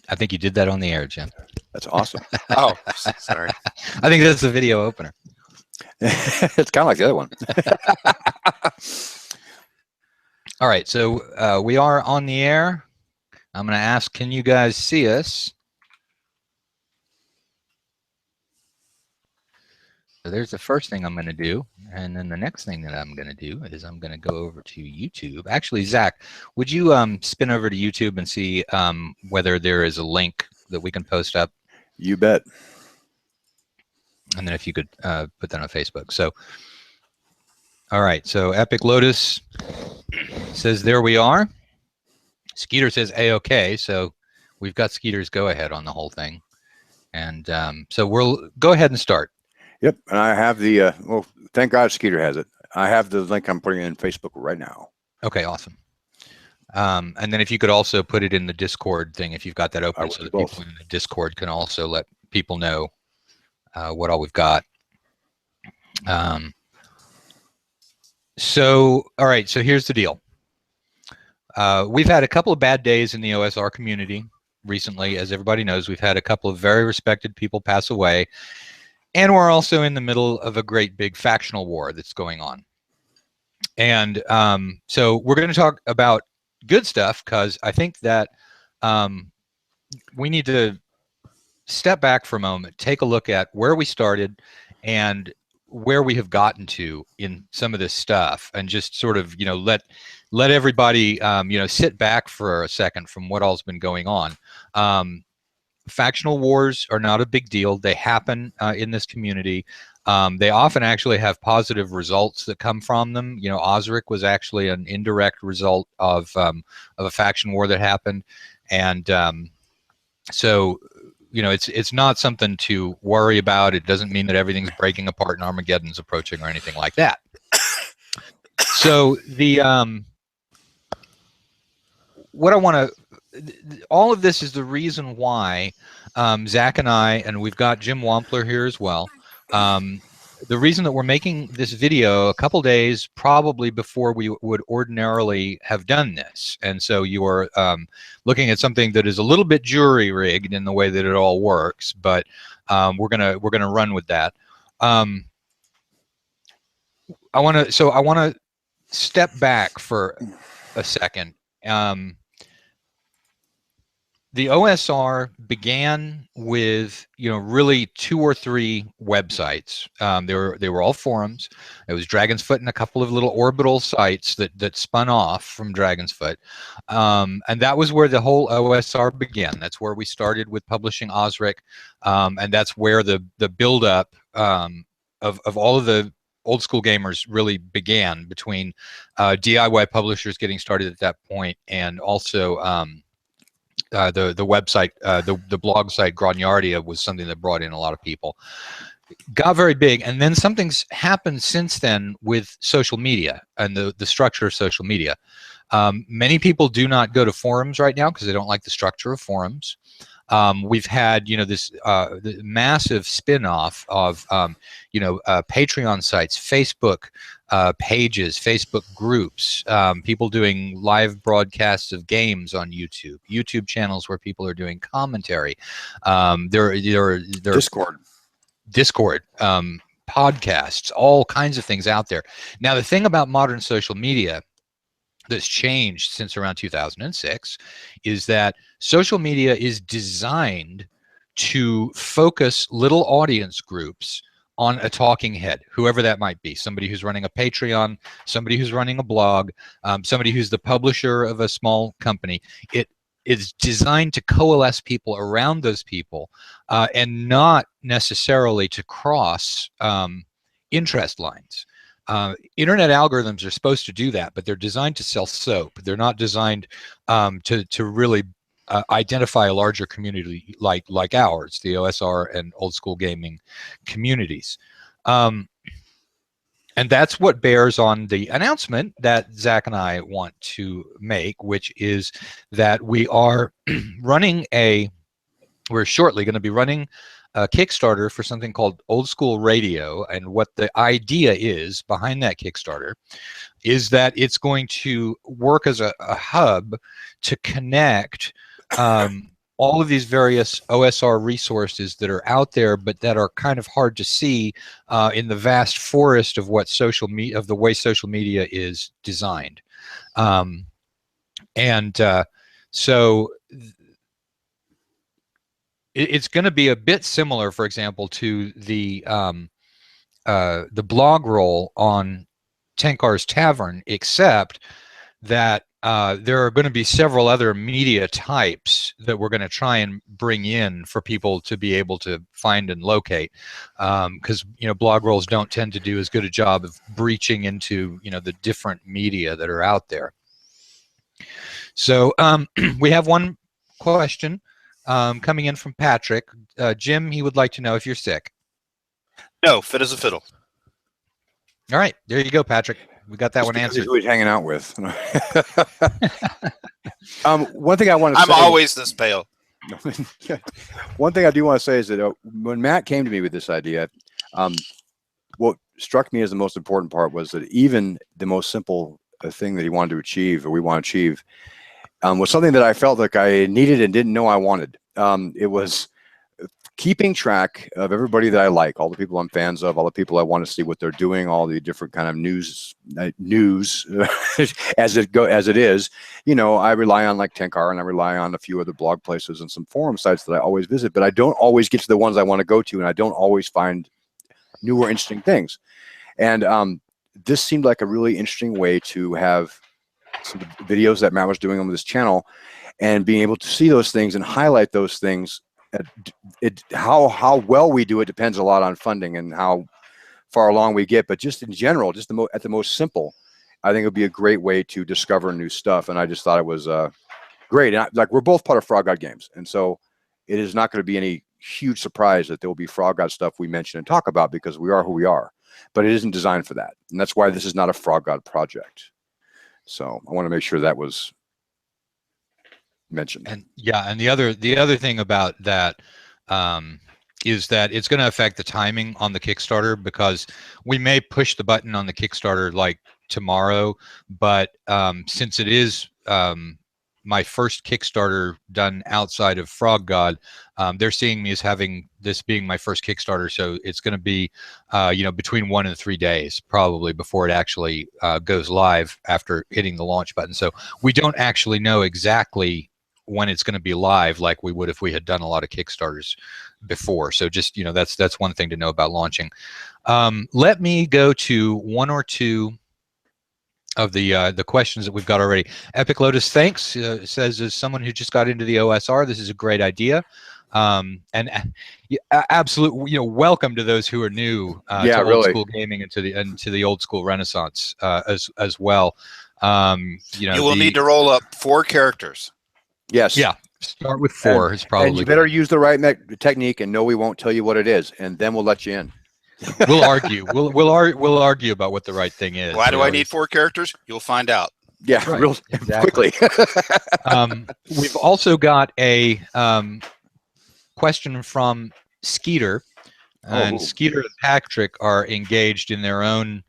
I think you did that on the air, Jim. That's awesome. Oh, sorry. I think that's the video opener. It's kind of like the other one. All right, so we are on the air. I'm going to ask, can you guys see us? So there's the first thing I'm going to do. And then the next thing that I'm going to do is I'm going to go over to YouTube. Actually, Zach, would you spin over to YouTube and see whether there is a link that we can post up? You bet. And then if you could put that on Facebook. So, all right, so Epic Lotus says there we are. Skeeter says A-OK, so we've got Skeeter's go-ahead on the whole thing. And so we'll go ahead and start. Yep, and I have the, well, thank God Skeeter has it. I have the link I'm putting in Facebook right now. Okay, awesome. And then if you could also put it in the Discord thing, if you've got that open, so that people in the Discord can also let people know what all we've got. So, all right, so here's the deal. We've had a couple of bad days in the OSR community recently. As everybody knows, we've had a couple of very respected people pass away. And we're also in the middle of a great big factional war that's going on. And so we're going to talk about good stuff, because I think that we need to step back for a moment, take a look at where we started and where we have gotten to in some of this stuff, and just sort of, you know, let everybody, you know, sit back for a second from what all's been going on. Factional wars are not a big deal. They happen in this community. They often actually have positive results that come from them. You know, OSRIC was actually an indirect result of a faction war that happened. And so, you know, it's not something to worry about. It doesn't mean that everything's breaking apart and Armageddon's approaching or anything like that. So the what I want to, all of this is the reason why Zach and I, and we've got Jim Wampler here as well, the reason that we're making this video a couple days probably before we would ordinarily have done this. And so you are looking at something that is a little bit jury-rigged in the way that it all works, but we're gonna run with that. I want to step back for a second. The OSR began with, you know, really 2 or 3 websites. They were all forums. It was Dragon's Foot and a couple of little orbital sites that spun off from Dragon's Foot, and that was where the whole OSR began. That's where we started with publishing OSRIC, and that's where the buildup of all of the old school gamers really began, between DIY publishers getting started at that point, and also the website, the blog site Grognardia was something that brought in a lot of people. Got very big, and then something's happened since then with social media and the structure of social media. Many people do not go to forums right now because they don't like the structure of forums. We've had, you know, this massive spin-off of, you know, Patreon sites, Facebook pages, Facebook groups, people doing live broadcasts of games on YouTube, YouTube channels where people are doing commentary. There Discord, podcasts, all kinds of things out there. Now, the thing about modern social media that's changed since around 2006 is that social media is designed to focus little audience groups on a talking head, whoever that might be, somebody who's running a Patreon, somebody who's running a blog, somebody who's the publisher of a small company. It is designed to coalesce people around those people, and not necessarily to cross interest lines. Internet algorithms are supposed to do that, but they're designed to sell soap. They're not designed to really identify a larger community like ours, the OSR and old school gaming communities. And that's what bears on the announcement that Zach and I want to make, which is that we are we're shortly going to be running a Kickstarter for something called Old School Radio. And what the idea is behind that Kickstarter is that it's going to work as a hub to connect all of these various OSR resources that are out there, but that are kind of hard to see in the vast forest of what of the way social media is designed. So it's going to be a bit similar, for example, to the blog roll on Tenkar's Tavern, except that there are going to be several other media types that we're going to try and bring in for people to be able to find and locate, because blog rolls don't tend to do as good a job of breaching into the different media that are out there. So we have one question coming in from Patrick. Jim, he would like to know if you're sick. No, fit as a fiddle. All right, there you go, Patrick. We got that one answered. Who he's hanging out with. One thing I want to say. I'm always this pale. One thing I do want to say is that when Matt came to me with this idea, what struck me as the most important part was that even the most simple thing that he wanted to achieve, or we want to achieve, was something that I felt like I needed and didn't know I wanted. It was keeping track of everybody that I like, all the people I'm fans of, all the people I want to see what they're doing, all the different kind of news as it is. I rely on like Tenkar, and I rely on a few other blog places and some forum sites that I always visit, but I don't always get to the ones I want to go to, and I don't always find new or interesting things. And this seemed like a really interesting way to have some videos that Matt was doing on this channel, and being able to see those things and highlight those things. How well we do it depends a lot on funding and how far along we get, but just in general, just at the most simple, I think it would be a great way to discover new stuff. And I just thought it was great. And we're both part of Frog God Games, and so it is not going to be any huge surprise that there will be Frog God stuff we mention and talk about, because we are who we are, but it isn't designed for that. And that's why this is not a Frog God project. So I want to make sure that was mentioned. And and the other thing about that is that it's going to affect the timing on the Kickstarter, because we may push the button on the Kickstarter like tomorrow, but since it is my first Kickstarter done outside of Frog God, they're seeing me as having this being my first Kickstarter, so it's going to be between 1 and 3 days probably before it actually goes live after hitting the launch button. So we don't actually know exactly when it's going to be live like we would if we had done a lot of Kickstarters before. So just that's one thing to know about launching. Let me go to one or two of the questions that we've got already. Epic Lotus thanks, says, as someone who just got into the OSR, this is a great idea. And absolutely, welcome to those who are new to old school gaming and to the old school Renaissance as well. You will need to roll up 4 characters. Yes. Yeah. Start with 4 is probably. And you better use the right technique, and no, we won't tell you what it is, and then we'll let you in. We'll argue. We'll argue about what the right thing is. Why do I need 4 characters? You'll find out. Yeah, right. Quickly. We've also got a question from Skeeter, and Skeeter and Patrick are engaged in their own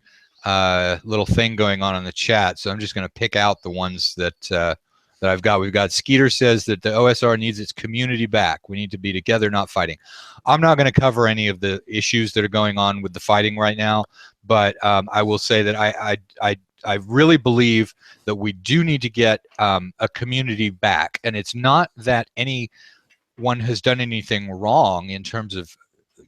little thing going on in the chat. So I'm just going to pick out the ones that I've got. We've got Skeeter says that the OSR needs its community back. We need to be together, not fighting. I'm not going to cover any of the issues that are going on with the fighting right now, but I will say that I really believe that we do need to get a community back. And it's not that anyone has done anything wrong in terms of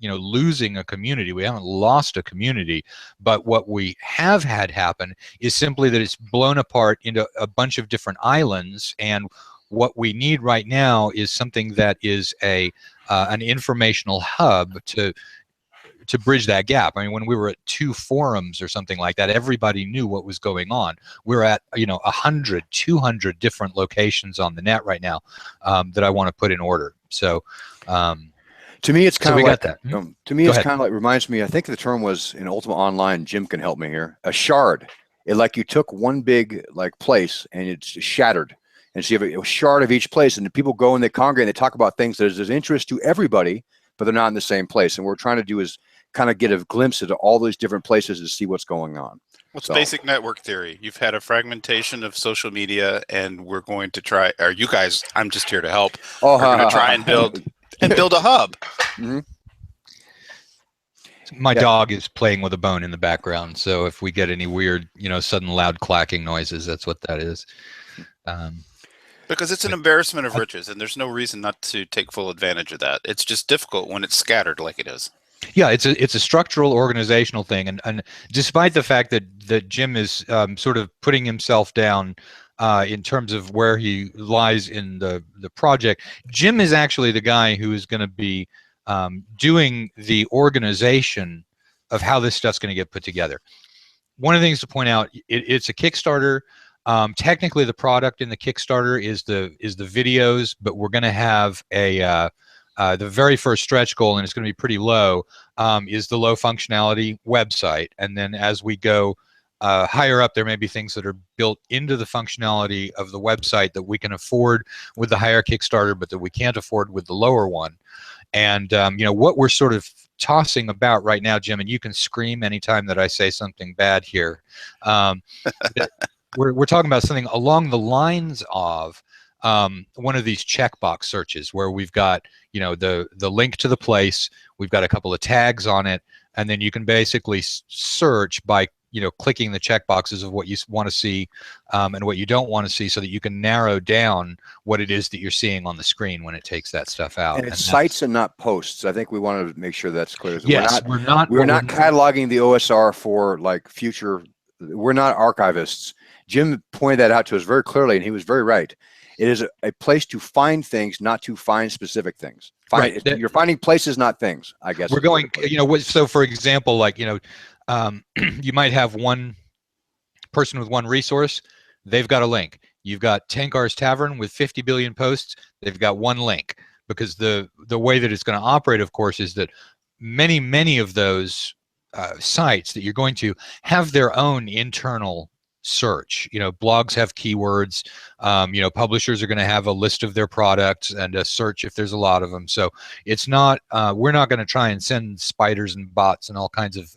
losing a community. We haven't lost a community, but what we have had happen is simply that it's blown apart into a bunch of different islands, and what we need right now is something that is an informational hub to bridge that gap. I mean, when we were at 2 forums or something like that, everybody knew what was going on. We're at 100, 200 different locations on the net right now that I want to put in order. So to me, it's kind of like that. To me, it's kind of like, reminds me, I think the term was in Ultima Online, Jim can help me here, a shard. Like you took one big place and it's shattered. And so you have a shard of each place, and the people go and they congregate and they talk about things that is of interest to everybody, but they're not in the same place. And what we're trying to do is kind of get a glimpse into all these different places to see what's going on. What's So- basic network theory? You've had a fragmentation of social media, and we're going to try. Or you guys? I'm just here to help. Oh, We're going to try and build a hub. Mhm. My Yeah. dog is playing with a bone in the background, so if we get any weird, sudden loud clacking noises, that's what that is. Because it's an embarrassment of riches, and there's no reason not to take full advantage of that. It's just difficult when it's scattered like it is. Yeah, it's a structural organizational thing, and despite the fact that Jim is sort of putting himself down in terms of where he lies in the project, Jim is actually the guy who is going to be doing the organization of how this stuff's going to get put together. One of the things to point out, it's a Kickstarter. Technically, the product in the Kickstarter is the videos, but we're going to have a the very first stretch goal, and it's going to be pretty low, is the low functionality website. And then as we go higher up, there may be things that are built into the functionality of the website that we can afford with the higher Kickstarter, but that we can't afford with the lower one. And what we're sort of tossing about right now, Jim, and you can scream anytime that I say something bad here. We're talking about something along the lines of one of these checkbox searches where we've got the link to the place, we've got a couple of tags on it, and then you can basically search by clicking the checkboxes of what you want to see and what you don't want to see, so that you can narrow down what it is that you're seeing on the screen when it takes that stuff out. And it's sites and not posts. I think we want to make sure that's clear. Yes, we're not cataloging the OSR for like future. We're not archivists. Jim pointed that out to us very clearly, and he was very right. It is a place to find things, not to find specific things. You're finding places, not things, I guess. We're going, so for example, like, you might have one person with one resource, they've got a link. You've got Tankar's Tavern with 50 billion posts, they've got one link. Because the way that it's going to operate, of course, is that many of those sites that you're going to have their own internal search. Blogs have keywords. Publishers are going to have a list of their products and a search if there's a lot of them. So it's not, we're not going to try and send spiders and bots and all kinds of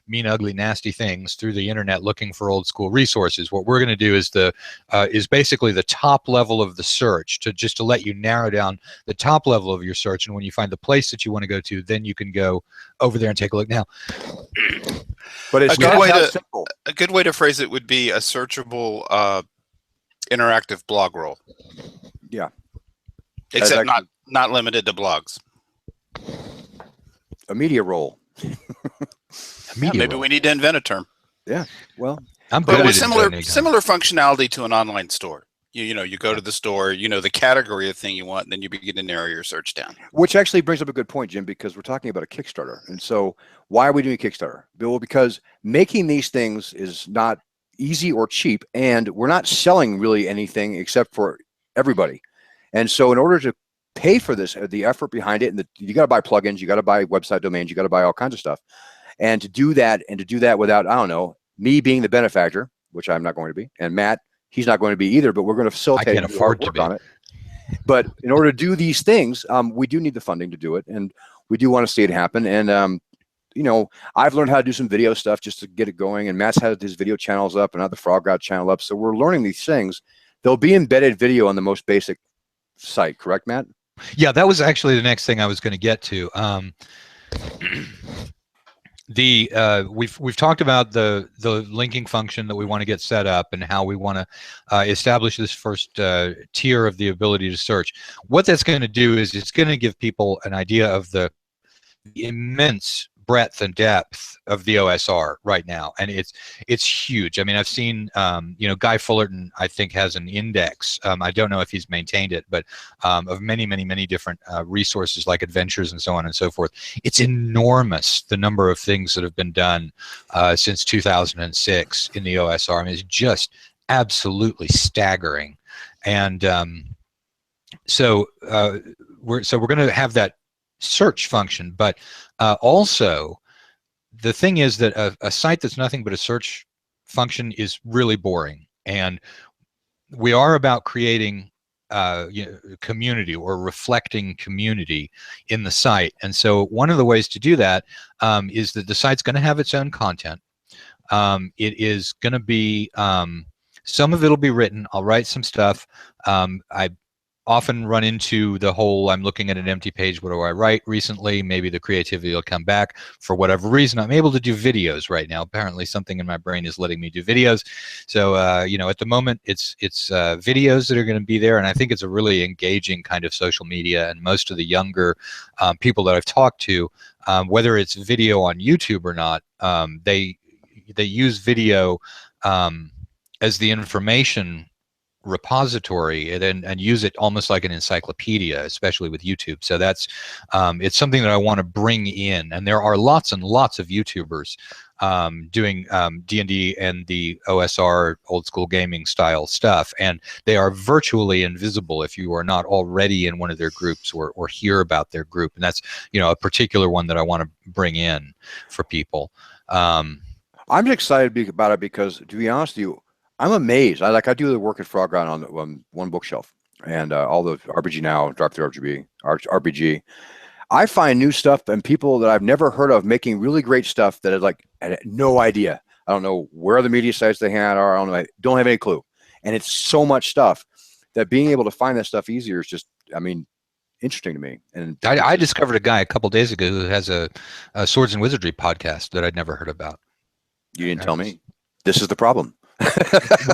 mean, ugly, nasty things through the internet looking for old school resources. What we're going to do is is basically the top level of the search, to let you narrow down the top level of your search. And when you find the place that you want to go to, then you can go over there and take a look. Now, but it's simple. A good way to phrase it would be a searchable interactive blog roll. Yeah. Except not limited to blogs. A media roll. Maybe we need to invent a term. Yeah. Well, but with similar functionality to an online store. You go to the store, the category of thing you want, and then you begin to narrow your search down. Which actually brings up a good point, Jim, because we're talking about a Kickstarter. And so why are we doing Kickstarter? Well, because making these things is not easy or cheap, and we're not selling really anything except for everybody. And so in order to pay for this, the effort behind it, and you got to buy plugins, you got to buy website domains, you got to buy all kinds of stuff. And to do that without, I don't know, me being the benefactor, which I'm not going to be, and Matt, he's not going to be either, but we're going to facilitate. I can't afford to be on it. But in order to do these things, we do need the funding to do it, and we do want to see it happen. And I've learned how to do some video stuff just to get it going, and Matt's had his video channels up and had the Frog God channel up. So we're learning these things. There'll be embedded video on the most basic site, correct, Matt? Yeah, that was actually the next thing I was going to get to. We've talked about the linking function that we want to get set up and how we want to establish this first tier of the ability to search. What that's going to do is it's going to give people an idea of the immense breadth and depth of the OSR right now, and it's huge. I mean, I've seen Guy Fullerton, I think, has an index. I don't know if he's maintained it, but of many different resources like adventures and so on and so forth. It's enormous, the number of things that have been done since 2006 in the OSR. I mean, it's just absolutely staggering. And so we're going to have that search function, but also the thing is that a site that's nothing but a search function is really boring, and we are about creating community or reflecting community in the site. And so one of the ways to do that is that the site's going to have its own content. It is going to be some of it'll be written. I'll write some stuff. I often run into the whole I'm looking at an empty page, what do I write? Recently maybe the creativity will come back. For whatever reason, I'm able to do videos right now. Apparently something in my brain is letting me do videos. So you know, at the moment it's videos that are going to be there, and I think it's a really engaging kind of social media. And most of the younger people that I've talked to, whether it's video on YouTube or not, they use video as the information repository and use it almost like an encyclopedia, especially with YouTube. So that's it's something that I want to bring in, and there are lots and lots of YouTubers doing D&D and the OSR, old school gaming style stuff, and they are virtually invisible if you are not already in one of their groups or hear about their group. And that's, you know, a particular one that I want to bring in for people. I'm excited about it because, to be honest with you, I'm amazed. I do the work at Frog God on one bookshelf, and all the RPG Now, Drive Through RPG. I find new stuff and people that I've never heard of making really great stuff that I had no idea. I don't know where the media sites they had are. I don't have any clue. And it's so much stuff that being able to find that stuff easier is just, I mean, interesting to me. And I discovered a guy a couple days ago who has a Swords and Wizardry podcast that I'd never heard about. You didn't tell me. This is the problem.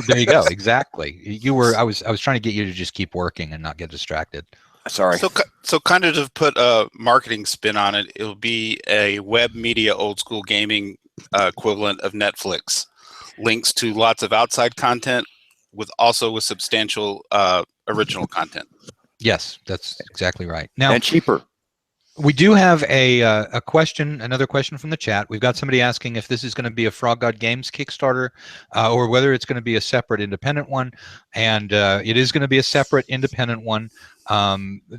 There you go. Exactly. You were. I was trying to get you to just keep working and not get distracted. Sorry. So kind of to put a marketing spin on it, it'll be a web media old school gaming equivalent of Netflix. Links to lots of outside content with substantial original content. Yes, that's exactly right. Now, and cheaper. We do have a question, another question from the chat. We've got somebody asking if this is going to be a Frog God Games Kickstarter or whether it's going to be a separate independent one. And it is going to be a separate independent one.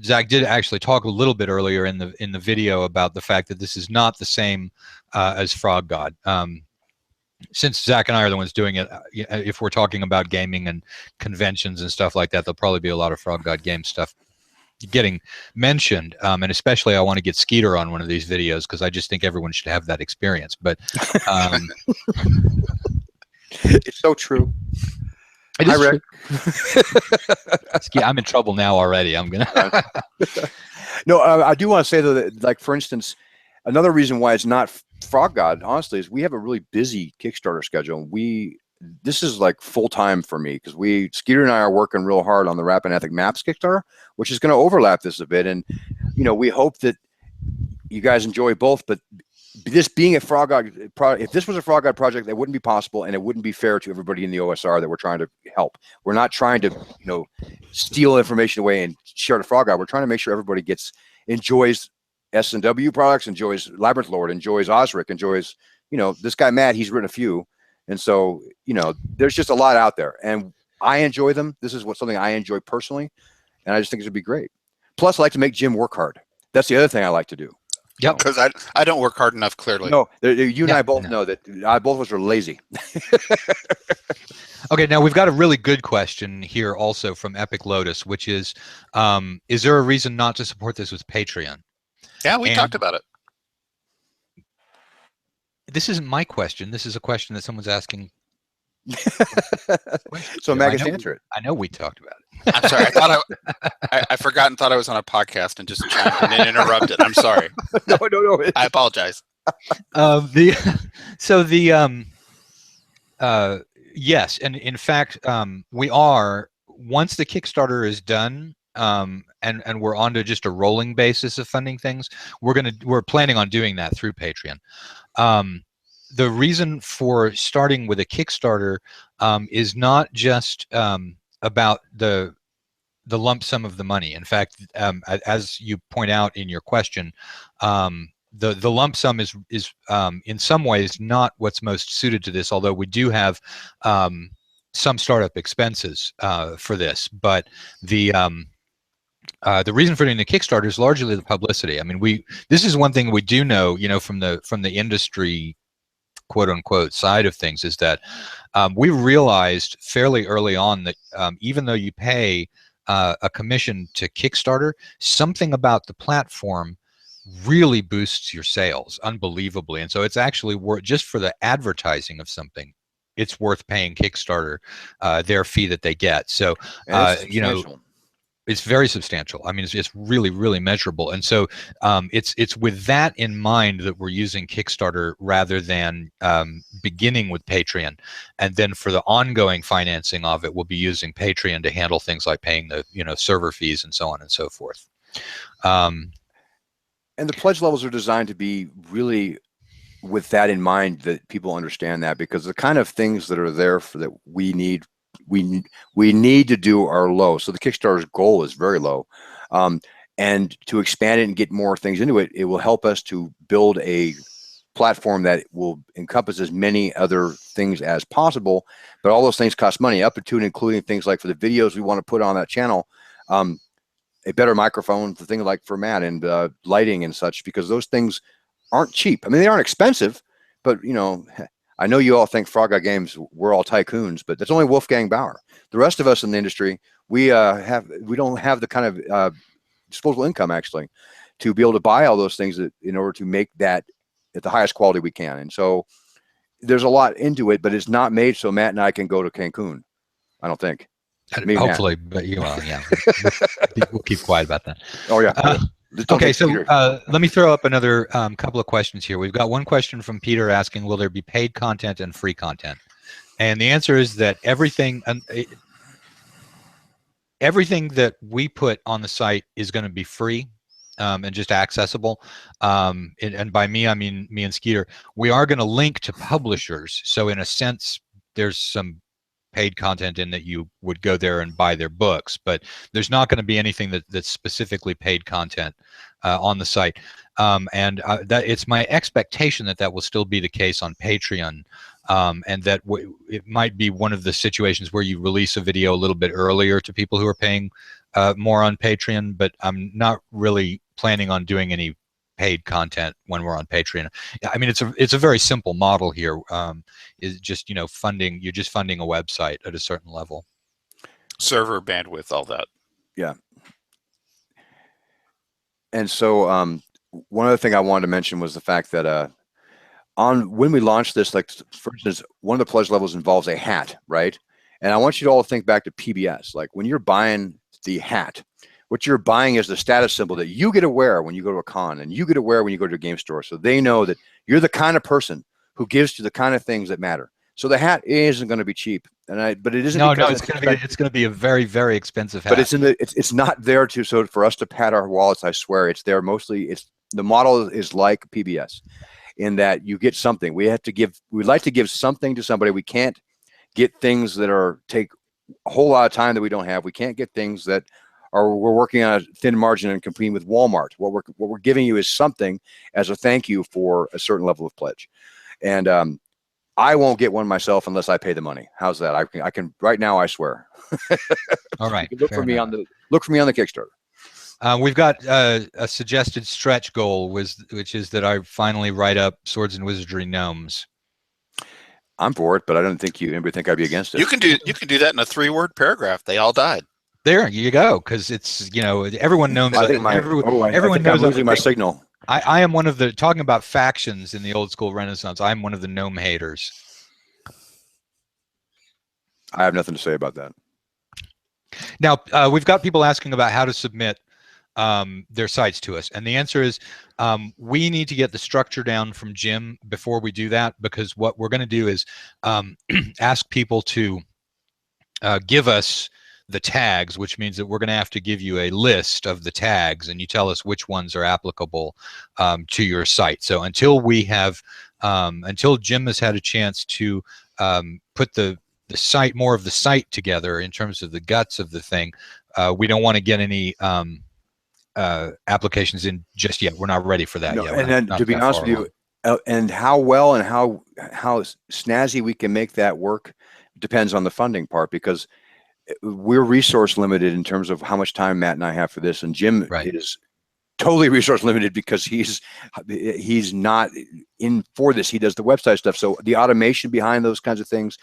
Zach did actually talk a little bit earlier in the video about the fact that this is not the same as Frog God. Since Zach and I are the ones doing it, if we're talking about gaming and conventions and stuff like that, there'll probably be a lot of Frog God Games stuff getting mentioned, and especially I want to get Skeeter on one of these videos because I just think everyone should have that experience. But it's so true. It is true. I'm in trouble now already. I'm gonna. No, I do want to say though that, like, for instance, another reason why it's not Frog God, honestly, is we have a really busy Kickstarter schedule. This is like full time for me because Skeeter and I are working real hard on the Rapid Ethic Maps Kickstarter, which is going to overlap this a bit. And, you know, we hope that you guys enjoy both, but this being a Frog God if this was a Frog God project, that wouldn't be possible, and it wouldn't be fair to everybody in the OSR that we're trying to help. We're not trying to, you know, steal information away and share to Frog God. We're trying to make sure everybody enjoys S&W products, enjoys Labyrinth Lord, enjoys Osric, enjoys, you know, this guy Matt, he's written a few. And so, you know, there's just a lot out there, and I enjoy them. This is something I enjoy personally, and I just think it would be great. Plus, I like to make Jim work hard. That's the other thing I like to do. Yeah, because I don't work hard enough. Clearly, no. You and I both know that both of us are lazy. Okay, now we've got a really good question here also from Epic Lotus, which is there a reason not to support this with Patreon? Yeah, we talked about it. This isn't my question. This is a question that someone's asking. So Magus, answer it. I know we talked about it. I'm sorry. I thought I forgot and thought I was on a podcast and just chimed in and interrupted. I'm sorry. No. I apologize. Yes, and in fact, we are, once the Kickstarter is done, and we're on to just a rolling basis of funding things, we're planning on doing that through Patreon. The reason for starting with a Kickstarter is not just about the lump sum of the money. In fact, as you point out in your question, the lump sum is in some ways not what's most suited to this, although we do have some startup expenses for this. But the reason for doing the Kickstarter is largely the publicity. I mean, this is one thing we do know, you know, from the industry, quote unquote, side of things, is that we realized fairly early on that even though you pay a commission to Kickstarter, something about the platform really boosts your sales unbelievably. And so it's actually worth, just for the advertising of something, it's worth paying Kickstarter their fee that they get. So, And it's you know, substantial. it's very substantial. I mean, it's really, really measurable. And so it's with that in mind that we're using Kickstarter rather than beginning with Patreon. And then for the ongoing financing of it, we'll be using Patreon to handle things like paying the, you know, server fees and so on and so forth. And the pledge levels are designed to be really with that in mind, that people understand that, because the kind of things that are there for that we need to do are low. So the Kickstarter's goal is very low. And to expand it and get more things into it, it will help us to build a platform that will encompass as many other things as possible. But all those things cost money, up to and including things like for the videos we want to put on that channel, a better microphone, the thing like for Matt, and lighting and such, because those things aren't cheap. I mean, they aren't expensive, but you know, I know you all think Frog Eye Games, we're all tycoons, but that's only Wolfgang Bauer. The rest of us in the industry, we don't have the kind of disposable income actually to be able to buy all those things in order to make that at the highest quality we can. And so there's a lot into it, but it's not made so Matt and I can go to Cancun. I don't think. Hopefully, but you will. Yeah, we'll keep quiet about that. Oh yeah. Okay, so let me throw up another couple of questions here. We've got one question from Peter asking, will there be paid content and free content? And the answer is that everything that we put on the site is going to be free and just accessible. And by me, I mean me and Skeeter. We are going to link to publishers. So in a sense, there's some paid content in that you would go there and buy their books, but there's not going to be anything that's specifically paid content on the site. And that it's my expectation that that will still be the case on Patreon, and that it might be one of the situations where you release a video a little bit earlier to people who are paying more on Patreon, but I'm not really planning on doing any paid content when we're on Patreon. I mean, it's a very simple model here. Is just, you know, funding. You're just funding a website at a certain level. Server bandwidth, all that. Yeah. And so one other thing I wanted to mention was the fact that when we launched this, like for instance, one of the pledge levels involves a hat, right? And I want you to all think back to PBS. Like when you're buying the hat, what you're buying is the status symbol that you get to wear when you go to a con, and you get to wear when you go to a game store. So they know that you're the kind of person who gives to the kind of things that matter. So the hat isn't going to be cheap, but it isn't. No, it's going to be a very, very expensive hat. But it's not there for us to pat our wallets. I swear, it's there mostly. The model is like PBS, in that you get something. We'd like to give something to somebody. We can't get things that take a whole lot of time that we don't have. We can't get things that we're working on a thin margin and competing with Walmart. What we're giving you is something as a thank you for a certain level of pledge. And I won't get one myself unless I pay the money. How's that? I can right now, I swear. All right. Look for me on the Kickstarter. We've got a suggested stretch goal, which is that I finally write up Swords and Wizardry Gnomes. I'm for it, but I don't think anybody think I'd be against it. You can do that in a 3-word paragraph. They all died. There you go, because it's, you know, everyone knows. Everyone knows. I'm losing my signal. I am one of the, talking about factions in the old school Renaissance, I'm one of the gnome haters. I have nothing to say about that. Now, we've got people asking about how to submit their sites to us. And the answer is we need to get the structure down from Jim before we do that, because what we're going to do is ask people to give us the tags, which means that we're going to have to give you a list of the tags, and you tell us which ones are applicable to your site. So until we have, until Jim has had a chance to put the site, more of the site together in terms of the guts of the thing, we don't want to get any applications in just yet. We're not ready for that yet. And then to be honest with you, and how well and how snazzy we can make that work depends on the funding part, because we're resource limited in terms of how much time Matt and I have for this, and Jim is totally resource limited because he's not in for this. He does the website stuff, so the automation behind those kinds of things,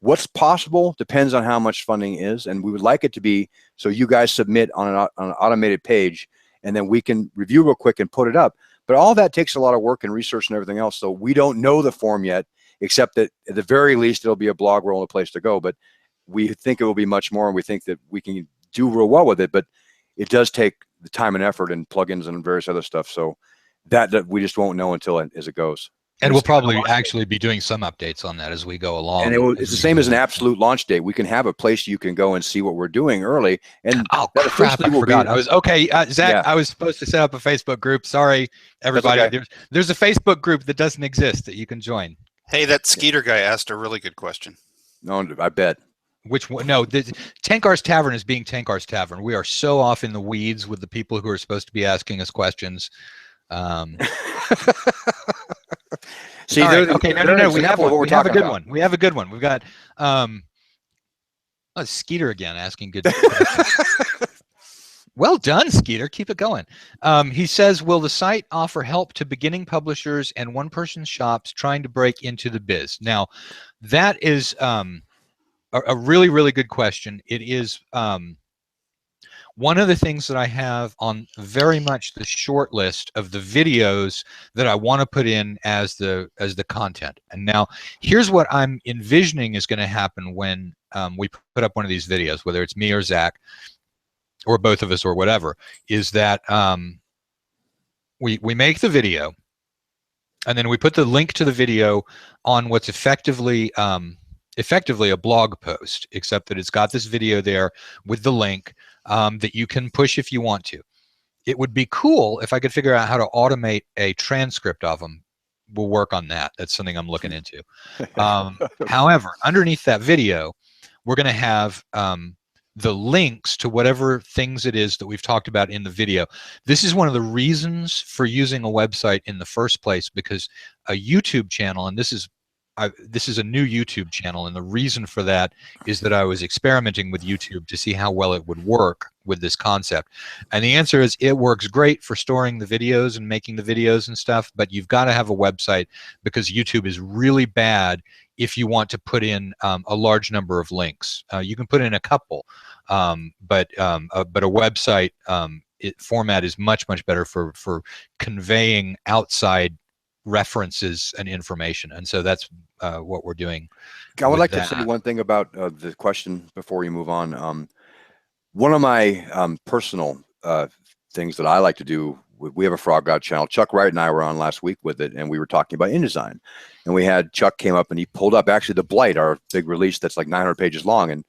what's possible depends on how much funding is, and we would like it to be so you guys submit on an automated page, and then we can review real quick and put it up. But all that takes a lot of work and research and everything else. So we don't know the form yet, except that at the very least, it'll be a blog roll and a place to go. But we think it will be much more, and we think that we can do real well with it. But it does take the time and effort and plugins and various other stuff. So that we just won't know until as it goes. And we'll probably actually be doing some updates on that as we go along. And it's the same as an absolute launch date. We can have a place you can go and see what we're doing early. And oh crap, I forgot. I was okay, Zach. Yeah. I was supposed to set up a Facebook group. Sorry, everybody. Okay. There's a Facebook group that doesn't exist that you can join. Hey, that Skeeter guy asked a really good question. No, I bet. Which one? No, Tankar's Tavern is being Tankar's Tavern. We are so off in the weeds with the people who are supposed to be asking us questions. See, right. Okay, no. We have a good one. We have a good one. We've got Skeeter again asking good questions. Well done, Skeeter. Keep it going. He says, will the site offer help to beginning publishers and one-person shops trying to break into the biz? Now, that is a really, really good question. It is one of the things that I have on very much the short list of the videos that I want to put in as the content. And now here's what I'm envisioning is going to happen when we put up one of these videos, whether it's me or Zach or both of us or whatever, is that we make the video and then we put the link to the video on what's effectively a blog post, except that it's got this video there with the link that you can push if you want to. It would be cool if I could figure out how to automate a transcript of them. We'll work on that. That's something I'm looking into. However, underneath that video, we're going to have the links to whatever things it is that we've talked about in the video. This is one of the reasons for using a website in the first place, because a YouTube channel, and this is a new YouTube channel, and the reason for that is that I was experimenting with YouTube to see how well it would work with this concept. And the answer is it works great for storing the videos and making the videos and stuff, but you've got to have a website because YouTube is really bad if you want to put in a large number of links. You can put in a couple, but a website format is much, much better for conveying outside references and information, and so that's what we're doing. I would like to say one thing about the question before you move on. One of my personal things that I like to do, we have a Frog God channel. Chuck Wright and I were on last week with it, and we were talking about InDesign, and we had Chuck came up and he pulled up actually the Blight, our big release that's like 900 pages long, and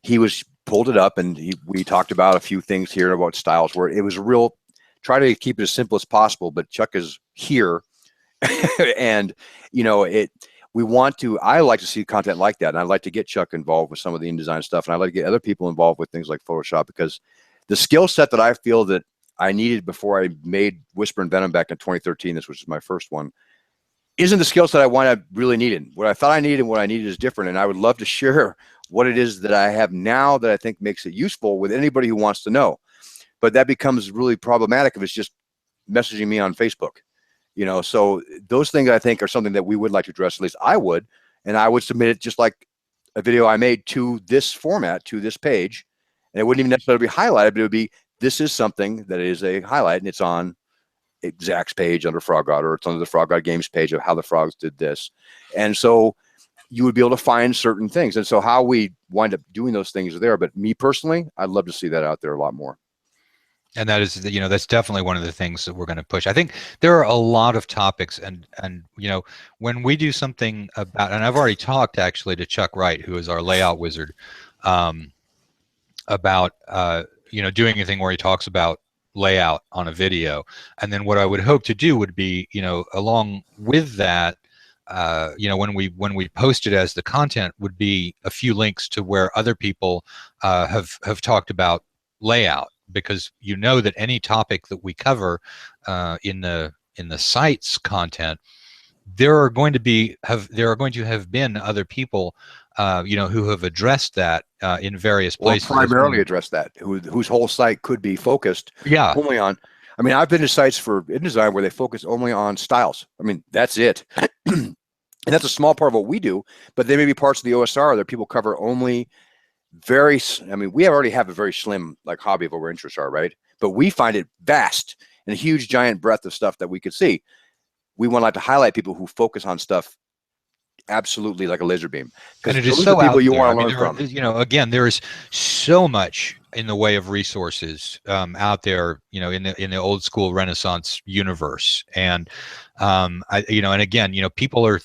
he pulled it up and we talked about a few things here about styles where it was a real try to keep it as simple as possible, but Chuck is here. And I like to see content like that, and I'd like to get Chuck involved with some of the InDesign stuff, and I'd like to get other people involved with things like Photoshop, because the skill set that I feel that I needed before I made Whisper and Venom back in 2013, this was my first one, isn't the skill set I really needed. What I thought I needed and what I needed is different, and I would love to share what it is that I have now that I think makes it useful with anybody who wants to know. But that becomes really problematic if it's just messaging me on Facebook. So those things I think are something that we would like to address. At least I would, and I would submit it just like a video I made to this format, to this page, and it wouldn't even necessarily be highlighted, but it would be, this is something that is a highlight, and it's on Zach's page under Frog God, or it's under the Frog God Games page of how the frogs did this. And so you would be able to find certain things. And so how we wind up doing those things are there. But me personally, I'd love to see that out there a lot more. And that is, that's definitely one of the things that we're going to push. I think there are a lot of topics, and when we do something about, and I've already talked actually to Chuck Wright, who is our layout wizard, about doing a thing where he talks about layout on a video. And then what I would hope to do would be, along with that, when we post it as the content, would be a few links to where other people have talked about layout. Because that any topic that we cover in the site's content, there are going to have been other people who have addressed that in various places. Or primarily addressed that, whose whole site could be focused only on. I mean, I've been to sites for InDesign where they focus only on styles. I mean, that's it. And that's a small part of what we do, but there may be parts of the OSR that people cover only we already have a very slim hobby of what our interests are, right? but we find it vast and a huge giant breadth of stuff that we could see. We want to like to highlight people who focus on stuff absolutely like a laser beam, And because it those is are the so people out you there. want I to mean, learn from. you know, again, there is so much in the way of resources out there, you know, in the old school Renaissance universe. And you know, and again, you know, people are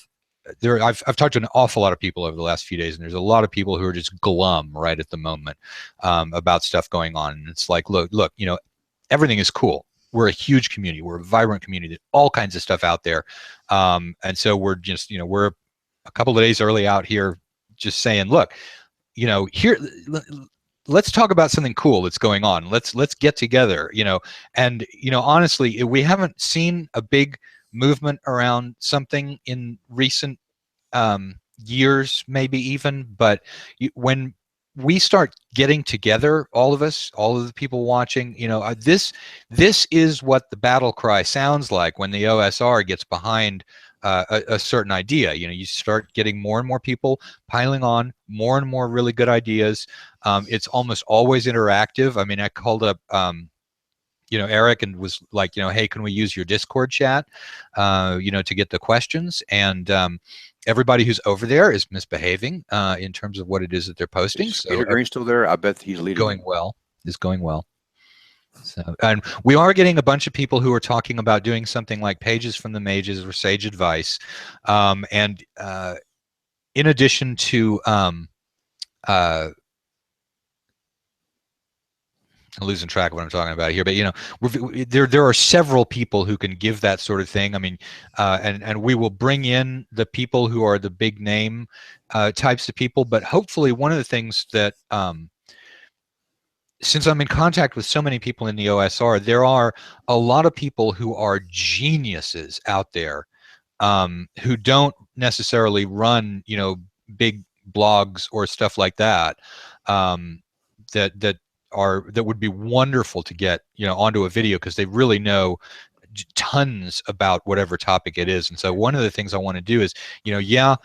there. I've talked to an awful lot of people over the last few days, and there's a lot of people who are just glum right at the moment about stuff going on. And it's like, look, you know, everything is cool. We're a huge community. We're a vibrant community. There's all kinds of stuff out there. And so we're just, you know, we're a couple of days early out here just saying, look, you know, here, let's talk about something cool that's going on. Let's get together, you know. And, you know, honestly, we haven't seen a big movement around something in recent years, maybe even, but when we start getting together, all of us, all of the people watching, you know, this is what the battle cry sounds like when the OSR gets behind a certain idea. You know, you start getting more and more people piling on more and more really good ideas. It's almost always interactive. I mean, I called up you know, Eric, and was like, you know, hey, can we use your Discord chat, you know, to get the questions? And everybody who's over there is misbehaving in terms of what it is that they're posting. Is So Peter Green still there? I bet he's leading. going well. Is going well. So, and we are getting a bunch of people who are talking about doing something like Pages from the Mages or Sage Advice, and in addition to I'm losing track of what I'm talking about here, but you know, there are several people who can give that sort of thing. I mean, and we will bring in the people who are the big name types of people, but hopefully one of the things that since I'm in contact with so many people in the OSR, there are a lot of people who are geniuses out there who don't necessarily run, you know, big blogs or stuff like that. That would be wonderful to get, you know, onto a video, because they really know tons about whatever topic it is. And so one of the things I want to do is, you know, yeah,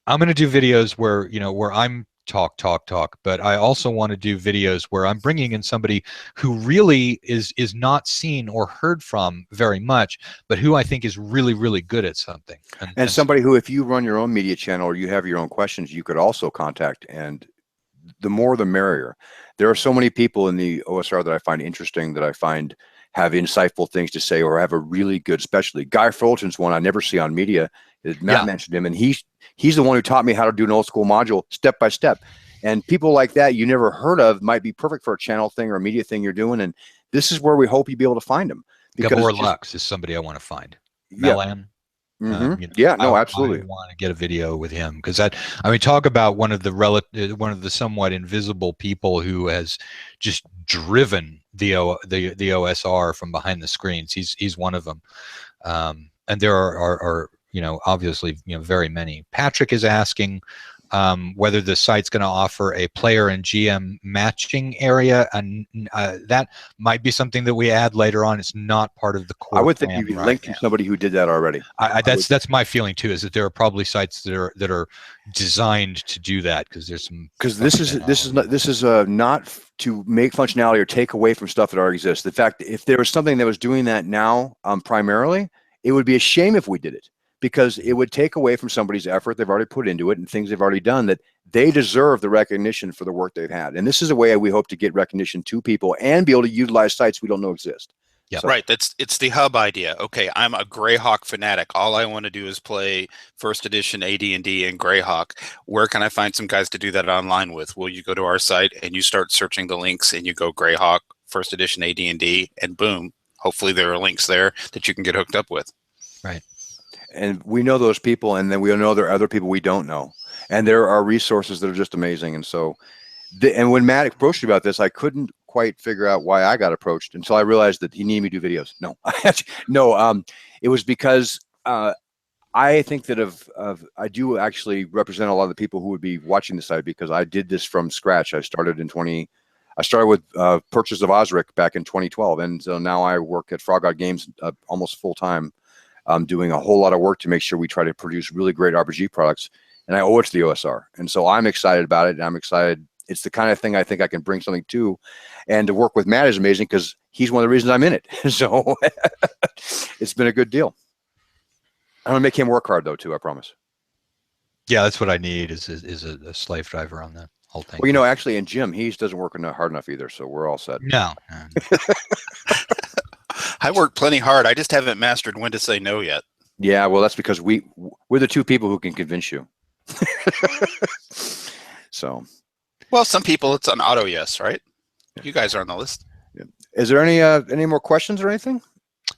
I'm going to do videos where, you know, where I'm talk, but I also want to do videos where I'm bringing in somebody who really is not seen or heard from very much, but who I think is really, really good at something. And somebody who, if you run your own media channel or you have your own questions, you could also contact, and the more the merrier. There are so many people in the OSR that I find interesting, that I find have insightful things to say or have a really good specialty. Guy Fulton's one I never see on media. Matt mentioned him, and he's the one who taught me how to do an old school module step by step. And people like that you never heard of might be perfect for a channel thing or a media thing you're doing. And this is where we hope you'll be able to find them. Gabor Lux is somebody I want to find. Melan. You know, absolutely. I want to get a video with him, because I mean, talk about one of the somewhat invisible people who has just driven the OSR from behind the screens. He's one of them, and there are you know, obviously, you know, very many. Patrick is asking whether the site's going to offer a player and GM matching area, and that might be something that we add later on. It's not part of the core. I would think you'd be linked to somebody who did that already. That's my feeling too, is that there are probably sites that are designed to do that, because there's some. Because this is not to make functionality or take away from stuff that already exists. In fact, if there was something that was doing that now primarily, it would be a shame if we did it, because it would take away from somebody's effort they've already put into it and things they've already done, that they deserve the recognition for the work they've had. And this is a way we hope to get recognition to people and be able to utilize sites we don't know exist. Yeah, so. Right. It's the hub idea. Okay, I'm a Greyhawk fanatic. All I want to do is play first edition AD&D and Greyhawk. Where can I find some guys to do that online with? Well, you go to our site and you start searching the links, and you go Greyhawk first edition AD&D, and boom, hopefully there are links there that you can get hooked up with. Right. And we know those people, and then we know there are other people we don't know, and there are resources that are just amazing. And so, and when Matt approached me about this, I couldn't quite figure out why I got approached until I realized that he needed me to do videos. No, it was because I think that I do actually represent a lot of the people who would be watching the site, because I did this from scratch. I started with Purchase of Osric back in 2012, and so now I work at Frog God Games almost full time. Doing a whole lot of work to make sure we try to produce really great RPG products, and I owe it to the OSR. And so I'm excited about it, and I'm excited it's the kind of thing I think I can bring something to, and to work with Matt is amazing because he's one of the reasons I'm in it. So it's been a good deal. I'm gonna make him work hard though too. I promise. Yeah, that's what I need is a slave driver on the whole thing. Well, you know, actually, in Jim, he doesn't work hard enough either, so we're all set. No. I work plenty hard. I just haven't mastered when to say no yet. Yeah, well, that's because we're the two people who can convince you. So, Well, some people it's an auto yes, right? You guys are on the list. is there any more questions or anything?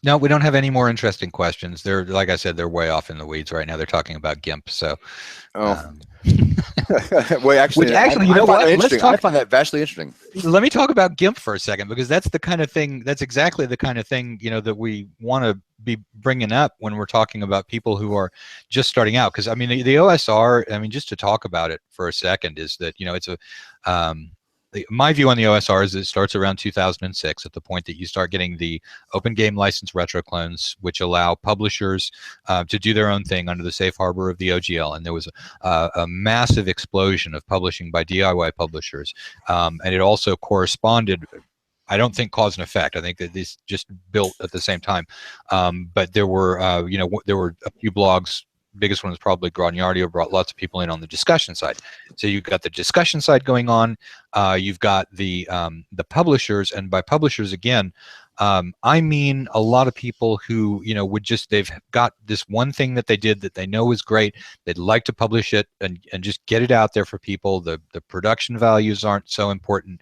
No, we don't have any more interesting questions. They're, like I said, they're way off in the weeds right now. They're talking about GIMP. So, well, actually, you know what? Let's talk. I find that vastly interesting. Let me talk about GIMP for a second, because that's the kind of thing. That's exactly the kind of thing, you know, that we want to be bringing up when we're talking about people who are just starting out. Because I mean, the OSR. I mean, just to talk about it for a second, is that, you know, it's a my view on the OSR is it starts around 2006, at the point that you start getting the open game license retro clones, which allow publishers to do their own thing under the safe harbor of the OGL. And there was a massive explosion of publishing by DIY publishers. And it also corresponded, I don't think cause and effect. I think that these just built at the same time. But there were, you know, there were a few blogs. Biggest one was probably Grognardi, brought lots of people in on the discussion side. So you've got the discussion side going on. You've got the publishers, and by publishers again, I mean a lot of people who, you know, would just, they've got this one thing that they did that they know is great. They'd like to publish it and just get it out there for people. The production values aren't so important.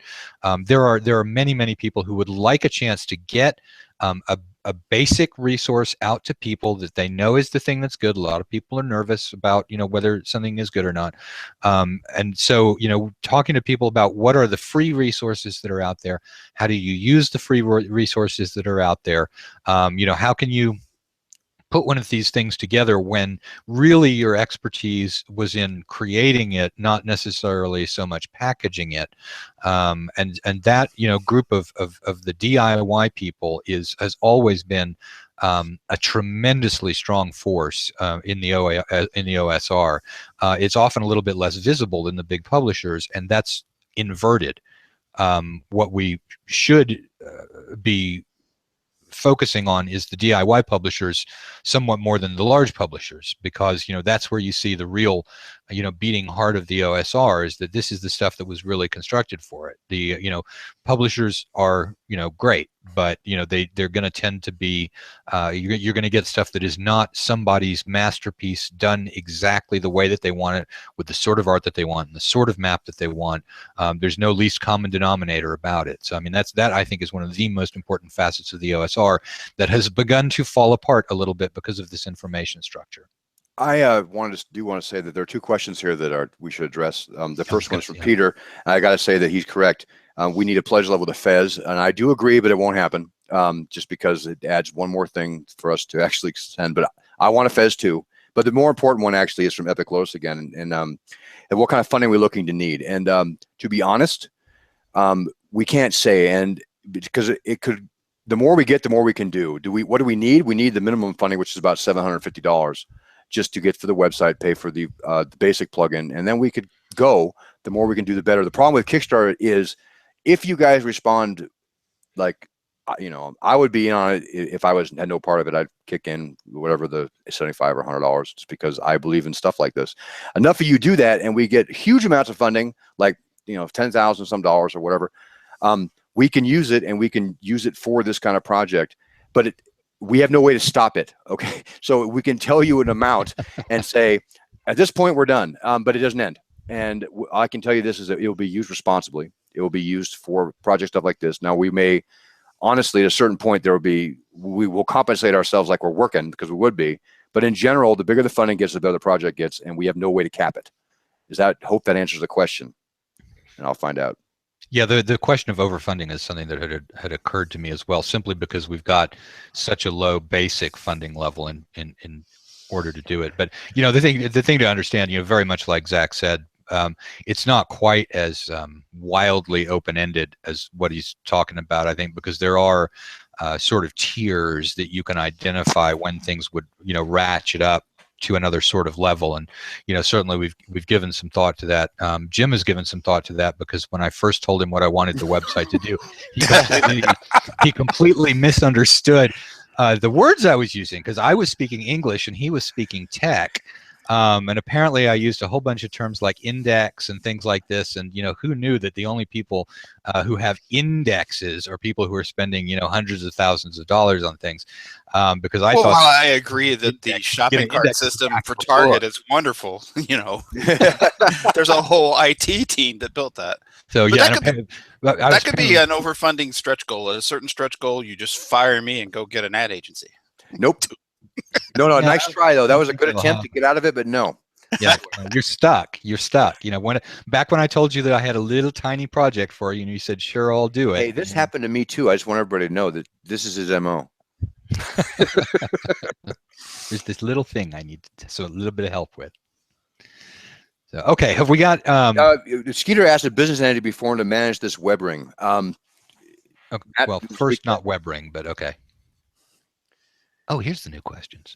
There are many people who would like a chance to get a basic resource out to people that they know is the thing that's good. A lot of people are nervous about, you know, whether something is good or not. And so, you know, talking to people about what are the free resources that are out there, how do you use the free resources that are out there, you know, how can you put one of these things together when really your expertise was in creating it, not necessarily so much packaging it. And that, you know, group of the DIY people has always been a tremendously strong force in the OSR. It's often a little bit less visible than the big publishers, and that's inverted. What we should be focusing on is the DIY publishers somewhat more than the large publishers, because, you know, that's where you see the real, you know, beating heart of the OSR, is that this is the stuff that was really constructed for it. The, you know, publishers are, you know, great, but, you know, they're going to tend to be, you're going to get stuff that is not somebody's masterpiece done exactly the way that they want it, with the sort of art that they want and the sort of map that they want. There's no least common denominator about it. So I mean, that I think is one of the most important facets of the OSR that has begun to fall apart a little bit because of this information structure. I want to say that there are two questions here that we should address. The first one is from Peter. I got to say that he's correct. We need a pledge level to Fez, and I do agree, but it won't happen just because it adds one more thing for us to actually send. But I want a Fez too. But the more important one actually is from Epic Los again, and what kind of funding we're looking to need. And to be honest, we can't say, and because it could. The more we get, the more we can do. What do we need? We need the minimum funding, which is about $750. Just to get for the website, pay for the basic plugin, and then we could go. The more we can do, the better. The problem with Kickstarter is, if you guys respond, like, you know, I would be on it if I had no part of it. I'd kick in whatever the $75 or $100, just because I believe in stuff like this. Enough of you do that, and we get huge amounts of funding, like, you know, $10,000 some dollars or whatever. We can use it, and we can use it for this kind of project, but we have no way to stop it. Okay. So we can tell you an amount and say, at this point we're done, but it doesn't end. And I can tell you this is that it will be used responsibly. It will be used for project stuff like this. Now we may, honestly, at a certain point, we will compensate ourselves like we're working, because we would be, but in general, the bigger the funding gets, the better the project gets, and we have no way to cap it. Hope that answers the question, and I'll find out. Yeah, the question of overfunding is something that had occurred to me as well, simply because we've got such a low basic funding level in order to do it. But, you know, the thing to understand, you know, very much like Zach said, it's not quite as wildly open-ended as what he's talking about, I think, because there are sort of tiers that you can identify when things would, you know, ratchet up to another sort of level. And certainly we've given some thought to that. Jim has given some thought to that, because when I first told him what I wanted the website to do, he completely misunderstood the words I was using, because I was speaking English and he was speaking tech. And apparently I used a whole bunch of terms like index and things like this. And, who knew that the only people who have indexes are people who are spending, hundreds of thousands of dollars on things. Because I thought. Well, I agree that the shopping cart system for Target is wonderful. There's a whole IT team that built that. So but yeah, that could be an overfunding stretch goal. At a certain stretch goal, you just fire me and go get an ad agency. Nope. No, Yeah, nice try though. That was a good attempt to get out of it, but no. Yeah, you're stuck. Back when I told you that I had a little tiny project for you, and you said, "Sure, I'll do it." Hey, this happened to me too. I just want everybody to know that this is his MO. There's this little thing I need a little bit of help with. So, okay, have we got? Skeeter asked a business entity be formed to manage this web ring. Okay, well, first, not web ring, but okay. Oh, here's the new questions.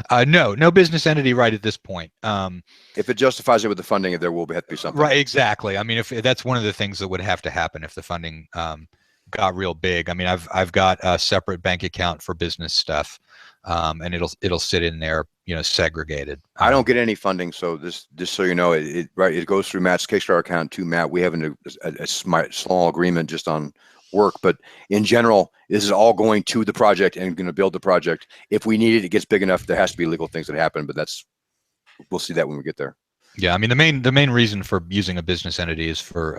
No business entity right at this point. If it justifies it with the funding, there will have to be something. Right, exactly. I mean, if that's one of the things that would have to happen if the funding got real big. I mean, I've got a separate bank account for business stuff, and it'll sit in there, segregated. I don't get any funding, so just so you know, it goes through Matt's Kickstarter account to Matt. We have a small agreement just on work, but in general, this is all going to the project and going to build the project. If we need it, it gets big enough, there has to be legal things that happen, but we'll see that when we get there. Yeah, I mean, the main reason for using a business entity is for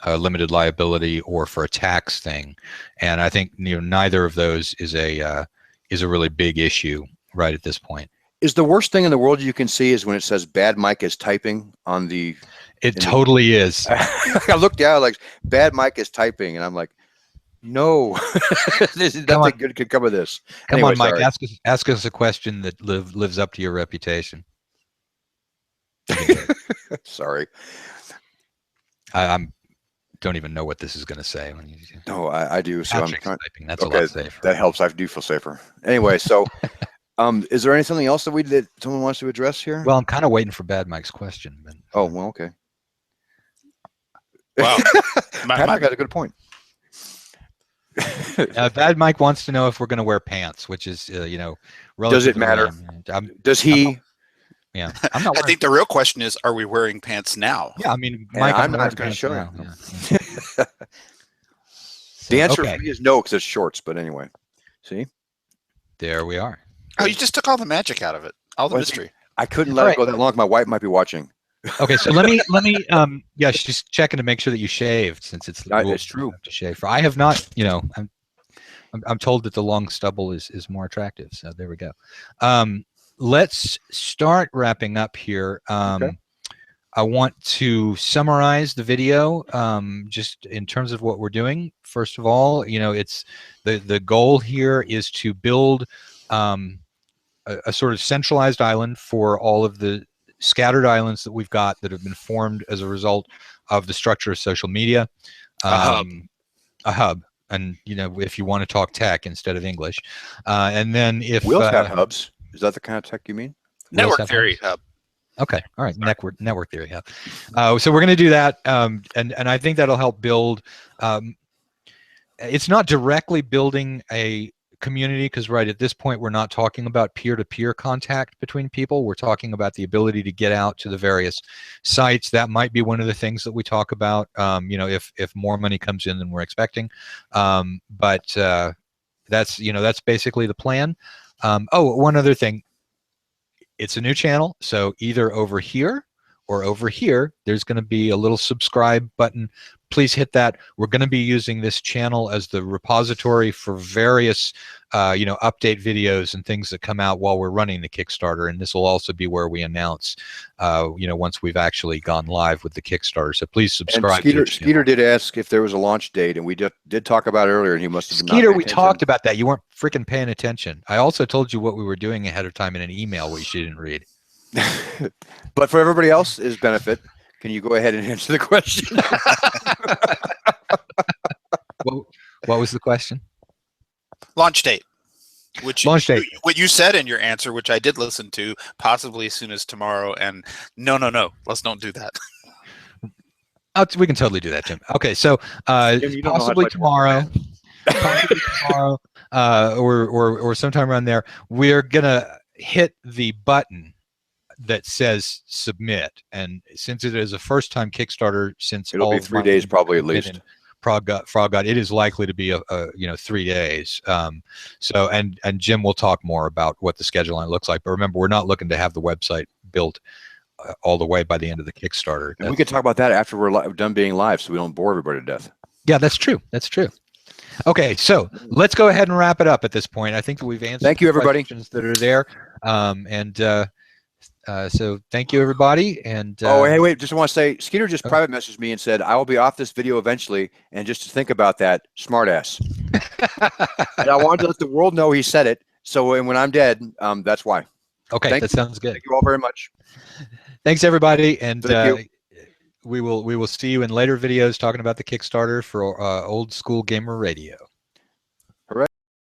a limited liability or for a tax thing, and I think neither of those is a really big issue right at this point. Is the worst thing in the world you can see is when it says bad Mike is typing on the. It totally is. I looked down like bad Mike is typing, and I'm like, no, nothing good could come of this. Come on, Mike, ask us a question that lives up to your reputation. Sorry, I don't even know what this is going to say. No, I do. So Patrick's typing. That's okay, a lot safer. That helps. I do feel safer. Anyway, so. Is there anything else that someone wants to address here? Well, I'm kind of waiting for Bad Mike's question. But, oh, well, okay. Wow. Patrick had a good point. Bad Mike wants to know if we're going to wear pants, which is, does it matter? Does he? Yeah. I'm not I think the real question is, are we wearing pants now? Yeah, I mean, Mike, I'm not going to show you. Yeah. The answer for me is no, because it's shorts, but anyway. See? There we are. Oh, you just took all the magic out of it, all the mystery. I couldn't let it go that long. My wife might be watching. Okay, so let me yeah, she's checking to make sure that you shaved, since it's true to shave. For I have not, I'm told that the long stubble is more attractive. So there we go. Let's start wrapping up here. Okay. I want to summarize the video just in terms of what we're doing. First of all, it's the goal here is to build a sort of centralized island for all of the scattered islands that we've got that have been formed as a result of the structure of social media. A hub. And, if you want to talk tech instead of English. And then if... Will's got hubs. Is that the kind of tech you mean? Network theory hub. Okay. All right. Network theory hub. So we're going to do that. And I think that'll help build... it's not directly building a community, because right at this point we're not talking about peer-to-peer contact between people. We're talking about the ability to get out to the various sites. That might be one of the things that we talk about, if more money comes in than we're expecting. But that's basically the plan. Oh, one other thing. It's a new channel, so either over here or over here, there's going to be a little subscribe button. Please hit that. We're going to be using this channel as the repository for various, update videos and things that come out while we're running the Kickstarter. And this will also be where we announce, once we've actually gone live with the Kickstarter. So please subscribe. And Skeeter did ask if there was a launch date, and we did talk about it earlier, and he must have been Skeeter, we talked about that. You weren't freaking paying attention. I also told you what we were doing ahead of time in an email, which you didn't read. But for everybody else's benefit, can you go ahead and answer the question? What was the question? Launch date. Which Launch date. what you said in your answer, which I did listen to, possibly as soon as tomorrow. And no, let's don't do that. We can totally do that, Jim. Okay, so Jim, you don't know how possibly much work tomorrow, or sometime around there, we're gonna hit the button that says submit. And since it is a first-time Kickstarter, since It'll all be of 3 my days members probably have at been least. in Frog God, it is likely to be a 3 days. So and Jim will talk more about what the schedule line looks like. But remember, we're not looking to have the website built all the way by the end of the Kickstarter. And we could talk about that after we're done being live, so we don't bore everybody to death. Yeah, that's true. That's true. Okay, so let's go ahead and wrap it up at this point. I think that we've answered Thank you, the everybody. questions that are there. So thank you, everybody. And Oh, hey, wait! Just want to say, Skeeter just Oh. private messaged me and said, "I will be off this video eventually." And just to think about that, smartass. And I wanted to let the world know he said it. So when I'm dead, that's why. Okay, Thank that you. sounds good. Thank you all very much. Thanks, everybody, and Thank we will see you in later videos talking about the Kickstarter for Old School Gamer Radio.